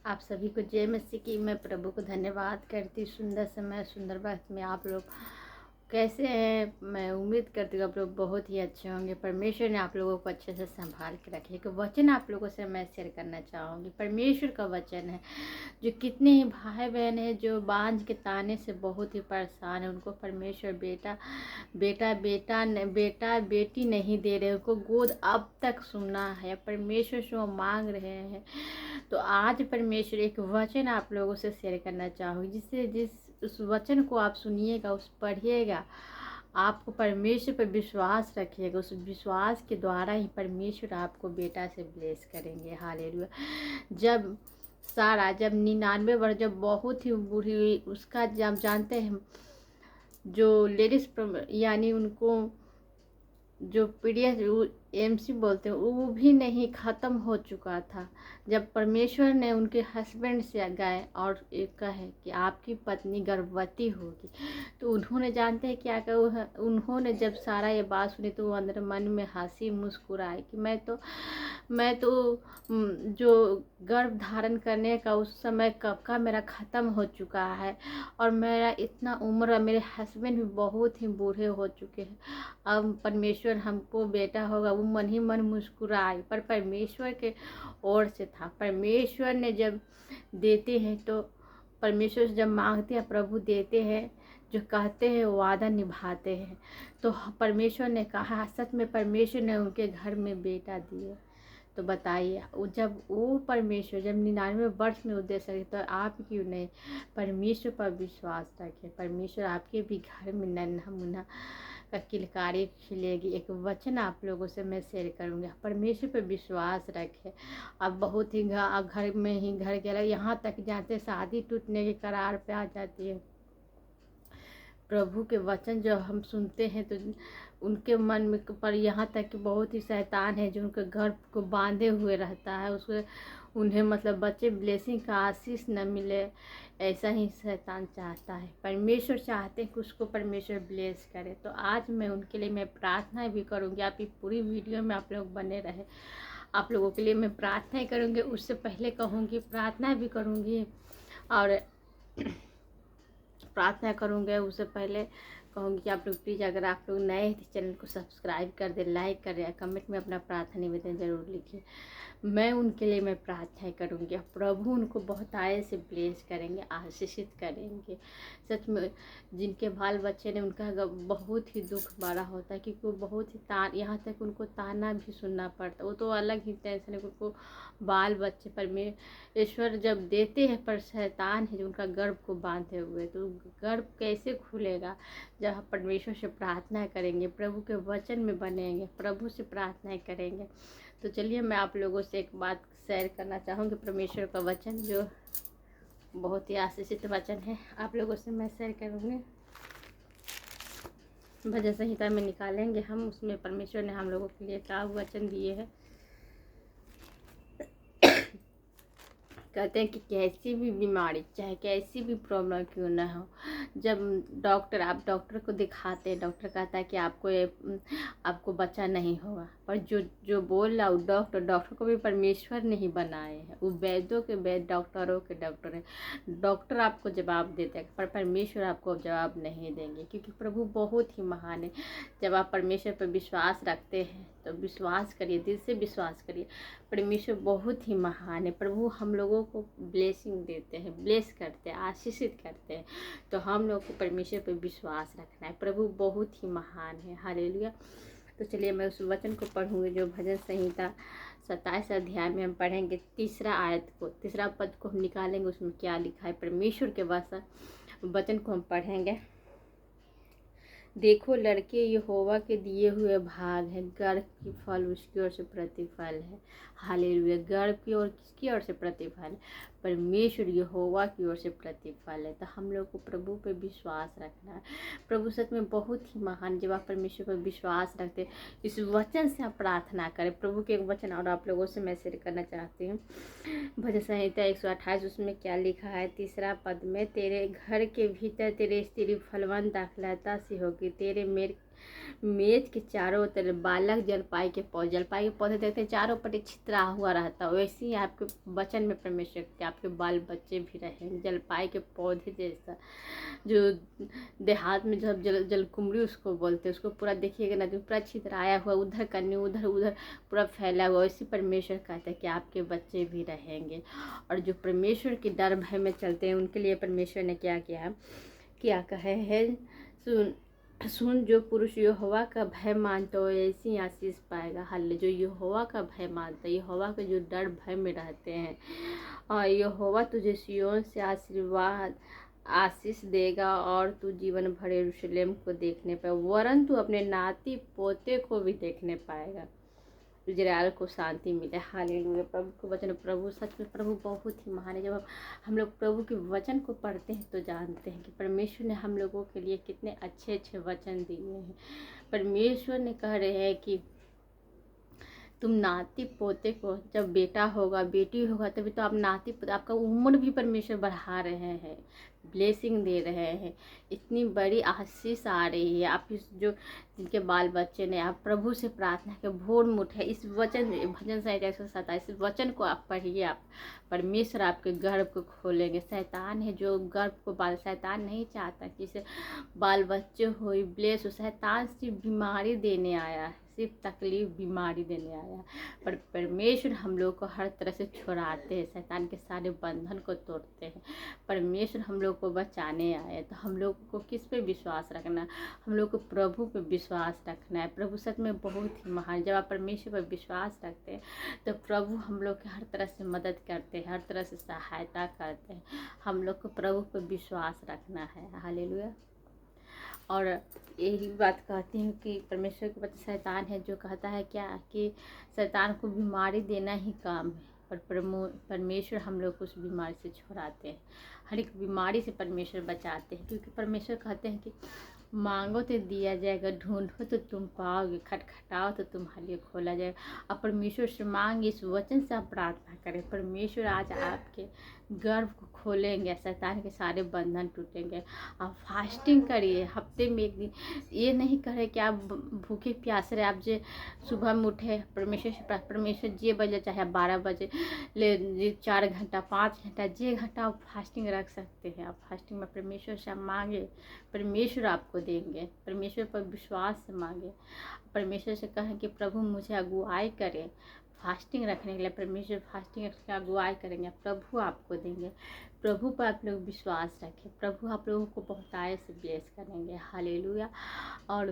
आप सभी को जय मसीह की। मैं प्रभु को धन्यवाद करती। सुंदर समय सुंदर वक्त में आप लोग कैसे हैं? मैं उम्मीद करती हूँ आप लोग बहुत ही अच्छे होंगे। परमेश्वर ने आप लोगों को अच्छे से संभाल के रखे। एक वचन आप लोगों से मैं शेयर करना चाहूँगी। परमेश्वर का वचन है जो कितने ही भाई बहन हैं जो बांझ के ताने से बहुत ही परेशान है, उनको परमेश्वर बेटा बेटा बेटा बेटा बेटी नहीं दे रहे, उनको गोद अब तक सुनना है। परमेश्वर से वो मांग रहे हैं। तो आज परमेश्वर एक वचन आप लोगों से शेयर करना चाहूँगी, जिससे उस वचन को आप सुनिएगा, उस पढ़िएगा, आपको परमेश्वर पर विश्वास रखिएगा। उस विश्वास के द्वारा ही परमेश्वर आपको बेटा से ब्लेस करेंगे। हालेलुया। जब 99 वर्ष जब बहुत ही बूढ़ी हुई, उसका जब जानते हैं जो लेडीज यानी उनको जो पीरियड एमसी बोलते हैं वो भी नहीं ख़त्म हो चुका था, जब परमेश्वर ने उनके हस्बैंड से गए और एक कहे कि आपकी पत्नी गर्भवती होगी, तो उन्होंने जानते हैं क्या कहा? उन्होंने जब सारा ये बात सुनी तो वो अंदर मन में हंसी मुस्कुराए कि मैं तो जो गर्भ धारण करने का उस समय कब का मेरा ख़त्म हो चुका है, और मेरा इतना उम्र, मेरे हस्बैंड भी बहुत ही बूढ़े हो चुके हैं, अब परमेश्वर हमको बेटा होगा। वो मन ही मन मुस्कुराए, पर परमेश्वर के ओर से था। परमेश्वर ने जब देते हैं तो परमेश्वर से जब मांगते हैं प्रभु देते हैं, जो कहते हैं वादा निभाते हैं। तो परमेश्वर ने कहा, सच में परमेश्वर ने उनके घर में बेटा दिए। तो बताइए, जब वो परमेश्वर जब 99 वर्ष में उद्देश्य सके, तो आप क्यों नहीं परमेश्वर पर विश्वास रखें? परमेश्वर आपके भी घर में नन्हा मुन्ना का किलकारी खिलेगी। एक वचन आप लोगों से मैं शेयर करूँगी, परमेश्वर पर विश्वास रखें। अब बहुत ही घर में ही घर के अलग, यहाँ तक जाते शादी टूटने के करार पे आ जाती है। प्रभु के वचन जब हम सुनते हैं तो उनके मन में पर यहाँ तक कि बहुत ही शैतान है जो उनके घर को बांधे हुए रहता है, उसको उन्हें मतलब बच्चे ब्लेसिंग का आशीष न मिले, ऐसा ही शैतान चाहता है। परमेश्वर चाहते हैं कि उसको परमेश्वर ब्लेस करे। तो आज मैं उनके लिए मैं प्रार्थना भी करूँगी। आप ये पूरी वीडियो में आप लोग बने रहे, आप लोगों के लिए मैं प्रार्थना करूँगी। उससे पहले कहूँगी प्रार्थना भी करूँगी, और प्रार्थना करूँगे उससे पहले कहूँगी कि आप लोग प्लीज़, अगर आप लोग नए हैं तो चैनल को सब्सक्राइब कर दें, लाइक करें, कमेंट में अपना प्रार्थना निवेदन ज़रूर लिखिए। मैं उनके लिए मैं प्रार्थना करूँगी, प्रभु उनको बहुत आय से ब्लेस करेंगे, आशीषित करेंगे। सच में जिनके बाल बच्चे ने, उनका बहुत ही दुख बड़ा होता है, क्योंकि वो बहुत ही यहाँ तक उनको ताना भी सुनना पड़ता है। वो तो अलग ही टेंशन है, उनको बाल बच्चे परमेश्वर जब देते हैं, पर शैतान है जो उनका गर्भ को बांधे हुए, तो गर्भ कैसे खुलेगा? जब हम परमेश्वर से प्रार्थना करेंगे, प्रभु के वचन में बनेंगे, प्रभु से प्रार्थना करेंगे। तो चलिए मैं आप लोगों से एक बात शेयर करना चाहूँगी, परमेश्वर का वचन जो बहुत ही आशीषित वचन है, आप लोगों से मैं शेयर करूँगी। भजन संहिता में निकालेंगे हम, उसमें परमेश्वर ने हम लोगों के लिए क्या वचन दिए हैं। कहते हैं कि कैसी भी बीमारी, चाहे कैसी भी प्रॉब्लम क्यों ना हो, जब आप डॉक्टर को दिखाते हैं, डॉक्टर कहता है कि आपको बच्चा नहीं होगा, पर जो बोल रहा वो डॉक्टर को भी परमेश्वर नहीं बनाए हैं, वो वैद्यों के वैद्य, डॉक्टरों के डॉक्टर हैं। डॉक्टर आपको जवाब देते हैं, पर परमेश्वर आपको जवाब नहीं देंगे, क्योंकि प्रभु बहुत ही महान है। जब आप परमेश्वर पर विश्वास रखते हैं तो विश्वास करिए, दिल से विश्वास करिए, परमेश्वर बहुत ही महान है। प्रभु हम लोगों को ब्लेसिंग देते हैं, ब्लेस करते हैं, आशीषित करते हैं। तो हम लोग को परमेश्वर पर विश्वास रखना है, प्रभु बहुत ही महान है। हालेलुया। तो चलिए मैं उस वचन को पढ़ूंगी जो भजन संहिता 27 अध्याय में हम पढ़ेंगे। तीसरा पद को हम निकालेंगे, उसमें क्या लिखा है परमेश्वर के वचन को हम पढ़ेंगे। देखो लड़के यहोवा के दिए हुए भाग है, गर्भ की फल उसकी ओर से प्रतिफल है। हालेलुया। गर्भ की ओर किसकी ओर से प्रतिफल है? परमेश्वर यहोवा की ओर से प्रतिफल है। तो हम लोग को प्रभु पे विश्वास रखना है। प्रभु सच में बहुत ही महान। जब आप परमेश्वर पर विश्वास रखते, इस वचन से आप प्रार्थना करें। प्रभु के एक वचन और आप लोगों से मैं शेयर करना चाहती हूँ। भजन संहिता 128 उसमें क्या लिखा है? तीसरा पद में, तेरे घर के भीतर तेरे स्त्री फलवंत दाखलता सी होगी, तेरे मेज के चारों तरफ बालक जलपाई के पौधे देखते हैं चारों पट्टी छितरा हुआ रहता है, वैसे ही आपके वचन में परमेश्वर के आपके बाल बच्चे भी रहेंगे जलपाई के पौधे जैसा। जो देहात में जब जलकुंभी उसको बोलते हैं, उसको पूरा देखिएगा ना तो पूरा छितराया हुआ, उधर करने उधर उधर पूरा फैला हुआ, वैसे परमेश्वर कहते हैं कि आपके बच्चे भी रहेंगे। और जो परमेश्वर के डर भय में चलते हैं उनके लिए परमेश्वर ने क्या किया, क्या कहे है, सुन जो पुरुष यहोवा का भय मानता हो ऐसी आशीष पाएगा। हाल जो यहोवा का भय मानता है, यहोवा के जो डर भय में रहते हैं, और यहोवा तुझे सिय्योन से आशीष देगा और तू जीवन भर यरूशलेम को देखने पाए, वरन तू अपने नाती पोते को भी देखने पाएगा, इजराइल को शांति मिले। हालेलुया। प्रभु के वचन, प्रभु सच में प्रभु बहुत ही महान है। जब हम लोग प्रभु के वचन को पढ़ते हैं तो जानते हैं कि परमेश्वर ने हम लोगों के लिए कितने अच्छे अच्छे वचन दिए हैं। परमेश्वर ने कह रहे हैं कि तुम नाती पोते को, जब बेटा होगा बेटी होगा तभी तो आप नाती पोते, आपका उम्र भी परमेश्वर बढ़ा रहे हैं, ब्लेसिंग दे रहे हैं, इतनी बड़ी आशीष आ रही है। आप इस जो जिनके बाल बच्चे ने, आप प्रभु से प्रार्थना के भोर में उठे, इस वचन भजन संहिता 127 इस वचन को आप पढ़िए, आप परमेश्वर आपके गर्भ को खोलेंगे। शैतान है जो गर्भ को शैतान नहीं चाहता कि इसे बाल बच्चे हो ब्लेस हो, शैतान सिर्फ बीमारी देने आया है, सिर्फ तकलीफ बीमारी देने आया, पर परमेश्वर हम लोग को हर तरह से छुड़ाते हैं, शैतान के सारे बंधन को तोड़ते हैं। परमेश्वर हम लोग को बचाने आए, तो हम लोग को किस पे विश्वास रखना है, हम लोग को प्रभु पे विश्वास रखना है। प्रभु सच में बहुत ही महान, जब आप परमेश्वर पर विश्वास रखते हैं तो प्रभु हम लोग की हर तरह से मदद करते हैं, हर तरह से सहायता करते हैं। हम लोग को प्रभु पर विश्वास रखना है। हालेलुया। और यही बात कहती हूँ कि परमेश्वर के बच्चे शैतान है जो कहता है क्या कि शैतान को बीमारी देना ही काम है, और परमेश्वर हम लोग को उस बीमारी से छुड़ाते हैं, हर एक बीमारी से परमेश्वर बचाते हैं। क्योंकि परमेश्वर कहते हैं कि मांगो तो दिया जाएगा, ढूंढो तो तुम पाओगे, खटखटाओ तो तुम्हारे लिए खोला जाएगा। अब परमेश्वर से मांगे, इस वचन से आप प्रार्थना करें, परमेश्वर आज आपके गर्भ को खोलेंगे, शैतान के सारे बंधन टूटेंगे। आप फास्टिंग करिए, हफ्ते में एक दिन, ये नहीं करें कि आप भूखे प्यासे रहे। आप जो सुबह में उठे परमेश्वर जे बजे चाहे 12 बजे ले 4 घंटा 5 घंटा जे घंटा आप फास्टिंग रख सकते हैं। आप फास्टिंग में परमेश्वर से मांगे, परमेश्वर आपको देंगे। परमेश्वर पर विश्वास से मांगे, परमेश्वर से कहें कि प्रभु मुझे अगुवाई करें फास्टिंग रखने के लिए। परमेश्वर फास्टिंग रखने की अगुवाई करेंगे, प्रभु आपको देंगे। प्रभु पर आप लोग विश्वास रखें, प्रभु आप लोगों को बहुत आय से ब्लेस करेंगे। हालेलुया। और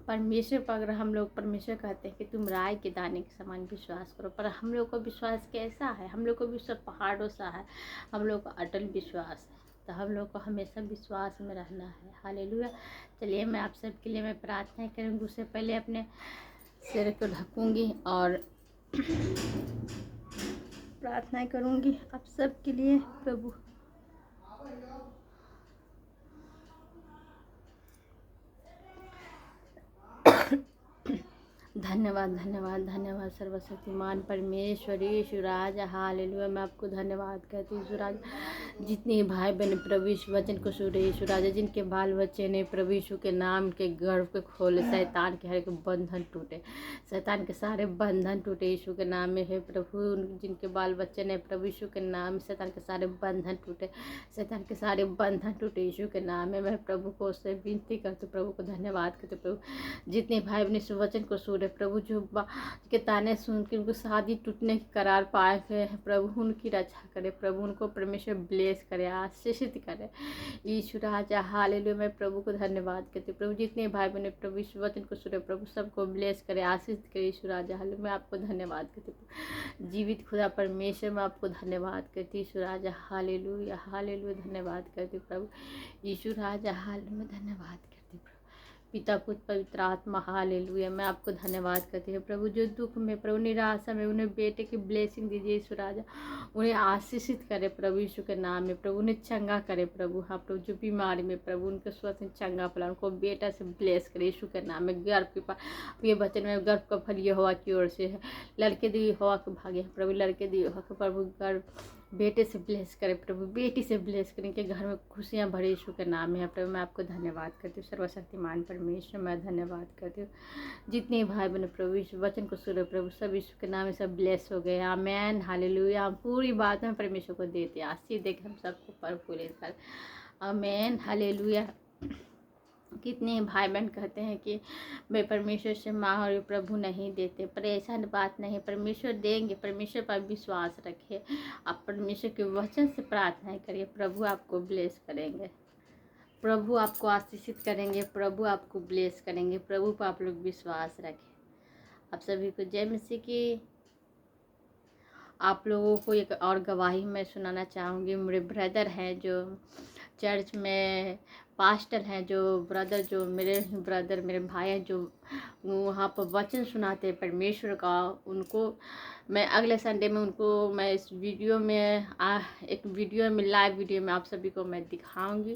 परमेश्वर पर अगर हम लोग, परमेश्वर कहते हैं कि तुम राय के दाने के समान विश्वास करो, पर हम लोग का विश्वास कैसा है, हम लोग को विश्वास पहाड़ों सा है, हम लोग का अटल विश्वास है। तो हम लोग को हमेशा विश्वास में रहना है। हालेलुया। चलिए मैं आप सबके लिए मैं प्रार्थना करूँगी, उससे पहले अपने सिर को ढकूँगी और प्रार्थना करूँगी आप सबके लिए। प्रभु धन्यवाद धन्यवाद धन्यवाद सर्वशक्तिमान परमेश्वर यीशु राजा। हालेलुया। मैं आपको धन्यवाद कहती हूँ यीशु राजा। जितने भाई बहन प्रभु यीशु वचन को सुन रहे यीशु राजा, जिनके बाल बच्चे ने प्रभु यीशु के नाम के गर्भ के खोले, शैतान के हर एक बंधन टूटे, शैतान के सारे बंधन टूटे यीशु के नाम में है प्रभु। जिनके बाल बच्चे ने प्रभु यीशु के नाम में शैतान के सारे बंधन टूटे, शैतान के सारे बंधन टूटे यीशु के नाम में। मैं प्रभु को उससे विनती करती हूँ, प्रभु को धन्यवाद करते प्रभु। जितने भाई बहन इस वचन को सुन रहे प्रभु, जो के ताने सुन के उनको शादी टूटने के करार पाए हुए हैं प्रभु, उनकी रक्षा करे प्रभु, उनको परमेश्वर ब्लेस करे, आशीषित करे यीशु राजा। हालेलुया। मैं प्रभु को धन्यवाद करती हूँ प्रभु। जितने भाई बहन प्रभु इस वचन को सुने प्रभु, सबको ब्लेस करे, आशीषित करे यीशु राजा। हालेलुया। मैं आपको धन्यवाद करती हूँ जीवित खुदा परमेश्वर, मैं आपको धन्यवाद करती हूँ यीशु राजा। Hallelujah hallelujah. धन्यवाद करती हूँ प्रभु यीशु राजा। हालेलुया। धन्यवाद करती हूँ पिता पुत्र पवित्र आत्मा। हालेलुया। मैं आपको धन्यवाद करती हूँ प्रभु। जो दुख में प्रभु, निराशा में, उन्हें बेटे की ब्लेसिंग दीजिए यीशु राजा, उन्हें आशीषित करे प्रभु यीशु के नाम में प्रभु, उन्हें चंगा करे प्रभु। हाँ प्रभु, जो बीमारी में प्रभु उनके स्वस्थ चंगा फला, उनको बेटा से ब्लेस करे यीशु के नाम में। गर्भ के पास ये वचन में गर्भ का फल यहोवा की ओर से है, लड़के दिए यहोवा के भाग्य है प्रभु, लड़के दिए यहोवा के प्रभु। गर्भ बेटे से ब्लेस करें प्रभु, बेटी से ब्लेस करें कि घर में खुशियाँ भरे यीशु के नाम है प्रभु। मैं आपको धन्यवाद करती हूँ सर्वशक्तिमान परमेश्वर, मैं धन्यवाद करती हूँ। जितने भाई बहन प्रभु इस वचन को सुनो प्रभु, सब यीशु के नाम में सब ब्लेस हो गए। आमेन, हालेलुया। हम पूरी बात में परमेश्वर को देते आशीष देकर हम सबको प्रफुल्लित कर। आमेन, हालेलुया। कितने भाई बहन कहते हैं कि मैं परमेश्वर से मांग और प्रभु नहीं देते, पर ऐसा बात नहीं, परमेश्वर देंगे। परमेश्वर पर विश्वास रखिए, आप परमेश्वर के वचन से प्रार्थना करिए, प्रभु आपको ब्लेस करेंगे, प्रभु आपको आशीषित करेंगे, प्रभु आपको ब्लेस करेंगे। प्रभु पर आप लोग विश्वास रखें। आप सभी को जय मसीह की। आप लोगों को एक और गवाही मैं सुनाना चाहूँगी। मेरे ब्रदर हैं जो चर्च में पास्टर हैं, जो ब्रदर जो मेरे ब्रदर मेरे भाई हैं जो वहाँ पर वचन सुनाते हैं परमेश्वर का, उनको मैं अगले संडे में उनको मैं इस वीडियो में एक वीडियो में लाइव वीडियो में आप सभी को मैं दिखाऊंगी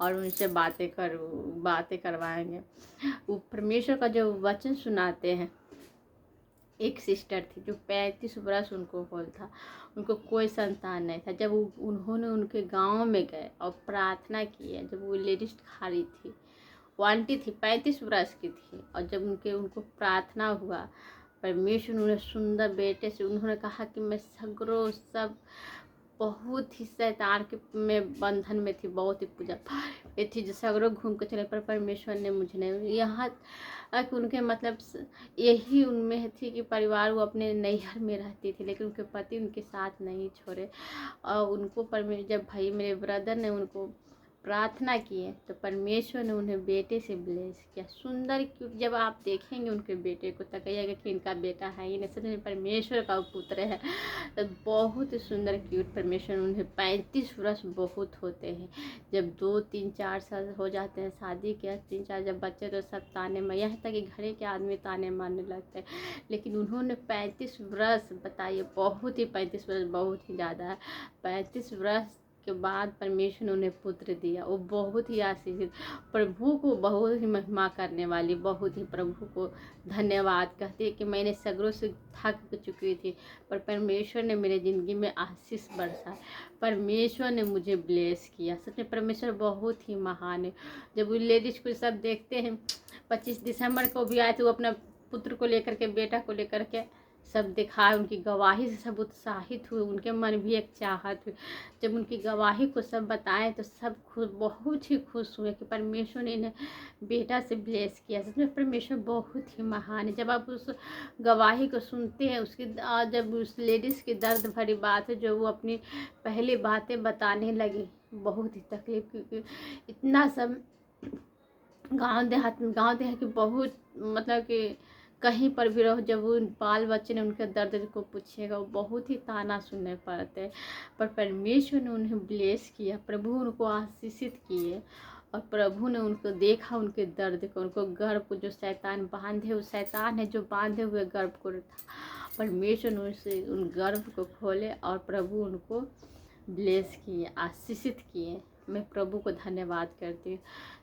और उनसे बातें करवाएंगे। वो परमेश्वर का जो वचन सुनाते हैं। एक सिस्टर थी जो 35 वर्ष उनको होल था, उनको कोई संतान नहीं था। जब उन्होंने उनके गांव में गए और प्रार्थना की है, जब वो लेडीज खा रही थी, वो आंटी थी 35 वर्ष की थी, और जब उनको प्रार्थना हुआ परमेश्वर उन्हें सुंदर बेटे से, उन्होंने कहा कि मैं सगरों सब बहुत ही शैतान के में बंधन में थी, बहुत ही पूजा ये थी जो सगरों घूम के चले, पर परमेश्वर ने मुझे नहीं, यहाँ कि उनके मतलब यही उनमें थी कि परिवार वो अपने नैहर में रहती थी, लेकिन उनके पति उनके साथ नहीं छोड़े। और उनको जब भाई मेरे ब्रदर ने उनको प्रार्थना की है तो परमेश्वर ने उन्हें बेटे से ब्लेस किया, सुंदर क्यूट। जब आप देखेंगे उनके बेटे को तो कहिएगा कि इनका बेटा है ही नहीं, सच में परमेश्वर का पुत्र है। तो बहुत ही सुंदर क्यूट परमेश्वर उन्हें 35 वर्ष बहुत होते हैं। जब 2, 3, 4 साल हो जाते हैं शादी के, 3, 4 जब बच्चे तो सब ताने में, यहाँ तक कि घरे के आदमी ताने मारने लगते हैं। लेकिन उन्होंने 35 वर्ष, बताइए, बहुत ही 35 वर्ष बहुत ही ज़्यादा है। 35 वर्ष के बाद परमेश्वर ने उन्हें पुत्र दिया। वो बहुत ही आशीषित, प्रभु को बहुत ही महिमा करने वाली, बहुत ही प्रभु को धन्यवाद कहती है कि मैंने सगरों से थक चुकी थी, पर परमेश्वर ने मेरे ज़िंदगी में आशीष बरसा, परमेश्वर ने मुझे ब्लेस किया। सच में परमेश्वर बहुत ही महान है। जब वो लेडीज को सब देखते हैं, 25 दिसंबर को भी आए थे, वो अपना पुत्र को लेकर के, बेटा को लेकर के सब दिखाए, उनकी गवाही से सब उत्साहित हुए, उनके मन भी एक चाहत हुई। जब उनकी गवाही को सब बताएं तो सब खुश, बहुत ही खुश हुए कि परमेश्वर ने इन्हें बेटा से ब्लेस किया। सच में परमेश्वर बहुत ही महान है। जब आप उस गवाही को सुनते हैं, उसकी जब उस लेडीज़ की दर्द भरी बात है जो वो अपनी पहली बातें बताने लगी, बहुत ही तकलीफ, क्योंकि इतना सब गाँव देहात की बहुत, मतलब कि कहीं पर भी रहो, जब वो बाल बच्चे ने उनके दर्द को पूछेगा, वो बहुत ही ताना सुनने पड़ते हैं। पर परमेश्वर ने उन्हें ब्लेस किया, प्रभु उनको आशीषित किए, और प्रभु ने उनको देखा, उनके दर्द को, उनको गर्भ को जो शैतान बांधे, वो शैतान है जो बांधे हुए गर्भ को था, परमेश्वर ने उनसे उन गर्भ को खोले और प्रभु उनको ब्लेस किए, आशीषित किए। मैं प्रभु को धन्यवाद करती हूँ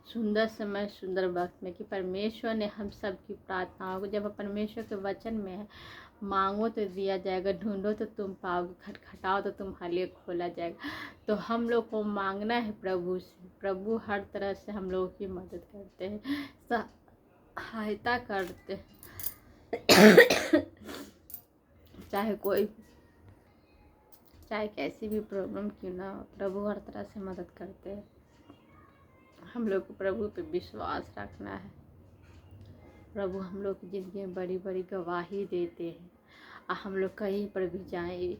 सुंदर समय, सुंदर वक्त में, कि परमेश्वर ने हम सब की प्रार्थनाओं को, जब परमेश्वर के वचन में है, मांगो तो दिया जाएगा, ढूंढो तो तुम पाओगे, खटखटाओ तो तुम्हारे लिए खोला जाएगा। तो हम लोग को मांगना है प्रभु से। प्रभु हर तरह से हम लोगों की मदद करते हैं, सहायता करते हैं। चाहे कैसी भी प्रॉब्लम क्यों ना हो, प्रभु हर तरह से मदद करते हैं। हम लोग को प्रभु पे विश्वास रखना है। प्रभु हम लोग की ज़िंदगी में बड़ी बड़ी गवाही देते हैं। हम लोग कहीं पर भी जाएं,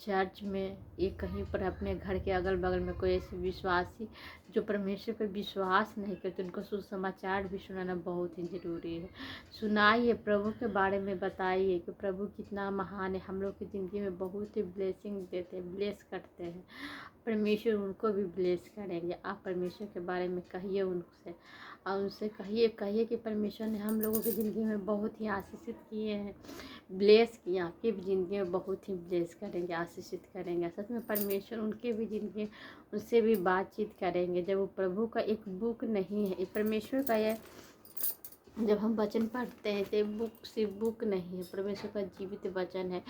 चर्च में, ये कहीं पर अपने घर के अगल बगल में कोई ऐसे विश्वासी जो परमेश्वर पर विश्वास नहीं करते, उनको सुसमाचार भी सुनाना बहुत ही ज़रूरी है। सुनाइए, प्रभु के बारे में बताइए कि प्रभु कितना महान है, हम लोग की ज़िंदगी में बहुत ही ब्लेसिंग देते हैं, ब्लेस करते हैं। परमेश्वर उनको भी ब्लेस करेंगे। आप परमेश्वर के बारे में कहिए उनसे, और उनसे कहिए कि परमेश्वर ने हम लोगों की ज़िंदगी में बहुत ही आशीषित किए हैं, ब्लेस किया, आपकी भी ज़िंदगी में बहुत ही ब्लेस करेंगे, आशीषित करेंगे। सच में परमेश्वर उनके भी ज़िंदगी, उनसे भी बातचीत करेंगे। जब वो प्रभु का एक बुक नहीं है, परमेश्वर का ये जब हम वचन पढ़ते हैं तो बुक सिर्फ बुक नहीं है, परमेश्वर का जीवित वचन है।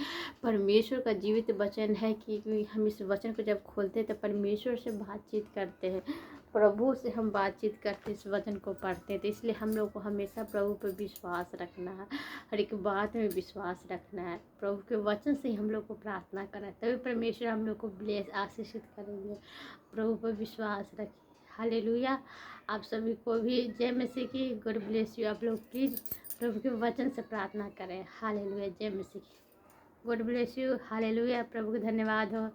परमेश्वर का जीवित वचन है कि हम इस वचन को जब खोलते हैं तो परमेश्वर से बातचीत करते हैं, प्रभु से हम बातचीत करते इस वचन को पढ़ते हैं। तो इसलिए हम लोग को हमेशा प्रभु पर विश्वास रखना है, हर एक बात में विश्वास रखना है, प्रभु के वचन से ही हम लोग को प्रार्थना करना है, तभी परमेश्वर हम लोग को ब्लेस आशीषित करेंगे। प्रभु पर विश्वास रखिए। हालेलुया। आप सभी को भी जय मसीह की। God bless you. आप लोग प्लीज़ प्रभु के वचन से प्रार्थना करें। हालेलुया। जय मसीह की। God bless you. हालेलुया। प्रभु का धन्यवाद हो।